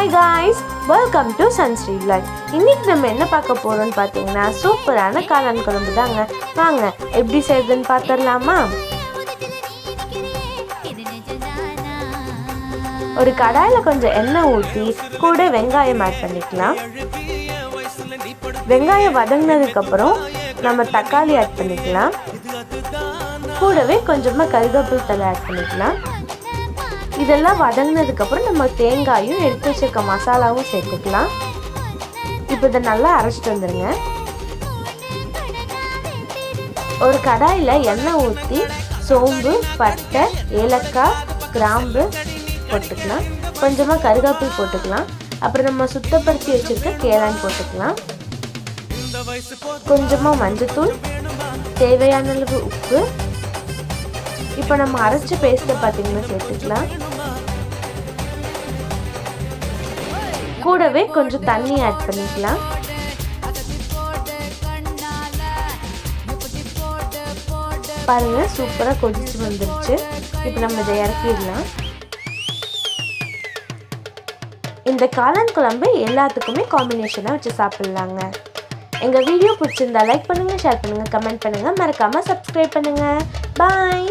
Hi guys, welcome to Sunsri Vlog. இன்னைக்கு நம்ம என்ன பார்க்க போறோம்னு பாத்தீங்கன்னா சூப்பரான காளான் குழம்பு தாங்க. வாங்க எப்படி செய்யறதுன்னு பார்த்தறலாமா? ஒரு கடாயில கொஞ்சம் எண்ணெய் ஊத்தி கூட வெங்காயம் ஆட் பண்ணிக்கலாம். வெங்காயம் வதங்கினதுக்கு அப்புறம் நம்ம தக்காளி ஆட் பண்ணிக்கலாம். கூடவே கொஞ்சமா கறிவேப்பிலை தழை ஆட் பண்ணிக்கலாம். இதெல்லாம் வதங்கினதுக்கு அப்புறம் நம்ம தேங்காயும் எடுத்து வச்சிருக்க மசாலாவும் சேர்த்துக்கலாம். இப்போ இதை நல்லா அரைச்சிட்டு வந்துருங்க. ஒரு கடாயில் எண்ணெய் ஊற்றி சோம்பு, பட்டை, ஏலக்காய், கிராம்பு போட்டுக்கலாம். கொஞ்சமாக கருவேப்பிலை போட்டுக்கலாம். அப்புறம் நம்ம சுத்தப்படுத்தி வச்சிருக்க கேளான் போட்டுக்கலாம். கொஞ்சமாக மஞ்சத்தூள், தேவையான அளவு உப்பு. இப்போ நம்ம அரைச்ச பேஸ்ட்டை பார்த்தீங்கன்னா சேர்த்துக்கலாம். கூடவே கொஞ்சம் தண்ணி ஆட் பண்ணிக்கலாம். பாருங்க, சூப்பராக கொதிச்சு வந்துருச்சு. இப்போ நம்ம இதை இறக்கிடலாம். இந்த காளான் குழம்பு எல்லாத்துக்குமே காம்பினேஷனாக வச்சு சாப்பிட்லாங்க. எங்கள் வீடியோ பிடிச்சிருந்தா லைக் பண்ணுங்கள், ஷேர் பண்ணுங்கள், கமெண்ட் பண்ணுங்கள், மறக்காமல் சப்ஸ்கிரைப் பண்ணுங்கள். பாய்.